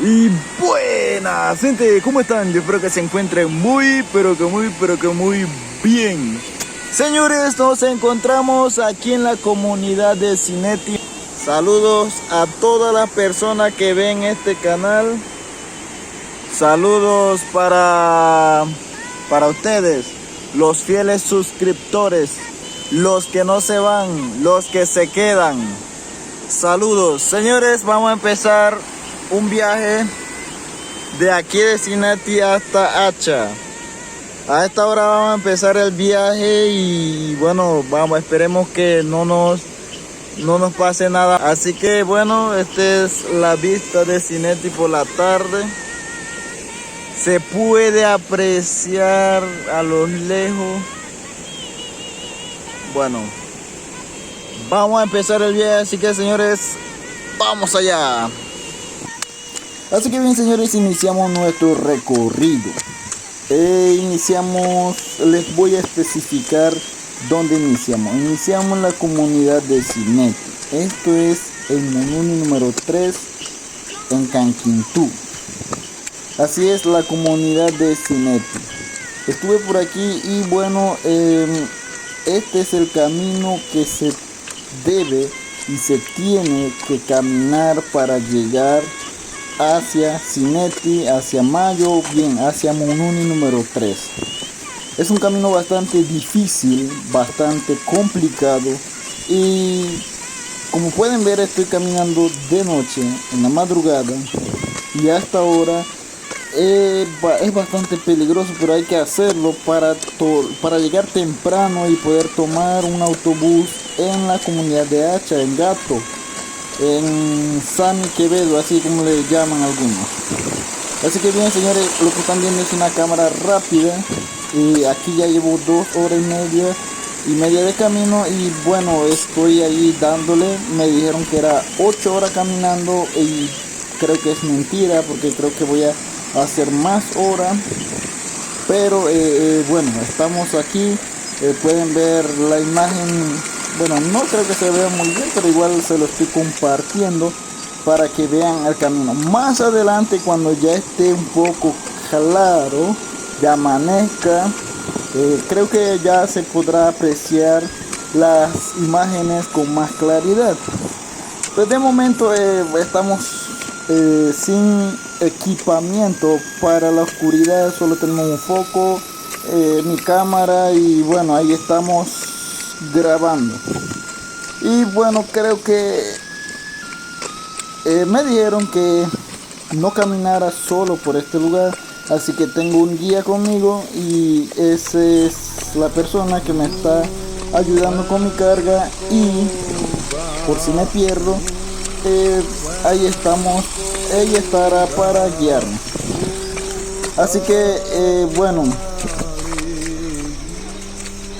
Y buenas gente, ¿cómo están? Yo espero que se encuentren muy bien. Señores, nos encontramos aquí en la comunidad de Cinetti. Saludos a todas las personas que ven este canal. Saludos para ustedes, los fieles suscriptores, los que no se van, los que se quedan. Saludos. Señores, vamos a empezar un viaje de aquí de Cinetti hasta Hacha. A esta hora vamos a empezar el viaje y bueno, esperemos que no nos pase nada. Así que bueno, esta es la vista de Cinetti por la tarde. Se puede apreciar a lo lejos. Bueno, vamos a empezar el viaje, así que señores, vamos allá. Así que bien, señores, iniciamos nuestro recorrido. Les voy a especificar dónde iniciamos. Iniciamos en la comunidad de Cinetti. Esto es el Monuni número 3 en Canquintú. Así es la comunidad de Cinetti. Estuve por aquí y bueno, este es el camino que se debe y se tiene que caminar para llegar hacia Cinetti, hacia Mayo, bien, hacia Monuni número 3. Es un camino bastante difícil, bastante complicado y como pueden ver estoy caminando de noche, en la madrugada, y hasta ahora es bastante peligroso, pero hay que hacerlo para llegar temprano y poder tomar un autobús en la comunidad de Hacha, en Gato, en San Quevedo, así como le llaman algunos. Así que bien, señores, lo que están viendo es una cámara rápida y aquí ya llevo 2 horas y media de camino y bueno, estoy ahí dándole. Me dijeron que era 8 horas caminando y creo que es mentira, porque creo que voy a hacer más horas, pero bueno, estamos aquí. Pueden ver la imagen. Bueno, no creo que se vea muy bien, pero igual se lo estoy compartiendo para que vean el camino. Más adelante, cuando ya esté un poco claro, ya amanezca, creo que ya se podrá apreciar las imágenes con más claridad. Pues de momento estamos sin equipamiento para la oscuridad, solo tenemos un foco, mi cámara y bueno, ahí estamos grabando. Y bueno, creo que me dijeron que no caminara solo por este lugar, así que tengo un guía conmigo y esa es la persona que me está ayudando con mi carga, y por si me pierdo, ahí estamos, ella estará para guiarme. Así que bueno,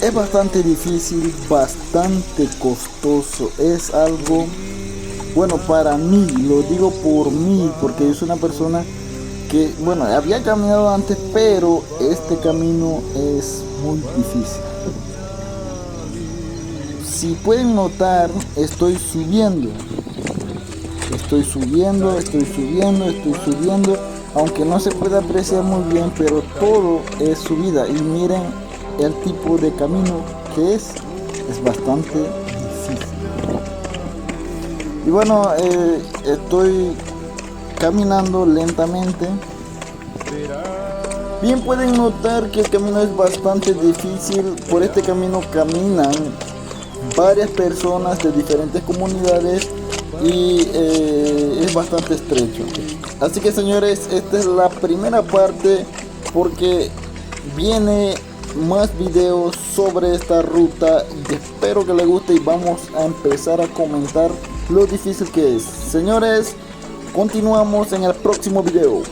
es bastante difícil, bastante costoso, es algo, bueno, para mí, lo digo por mí, porque yo soy una persona que, bueno, había caminado antes, pero este camino es muy difícil. Si pueden notar, estoy subiendo, aunque no se puede apreciar muy bien, pero todo es subida. Y miren el tipo de camino que es bastante difícil. Y bueno, estoy caminando lentamente. Bien, pueden notar que el camino es bastante difícil. Por este camino caminan varias personas de diferentes comunidades y es bastante estrecho. Así que señores, esta es la primera parte, porque viene más videos sobre esta ruta y espero que les guste, y vamos a empezar a comentar lo difícil que es. Señores, continuamos en el próximo video.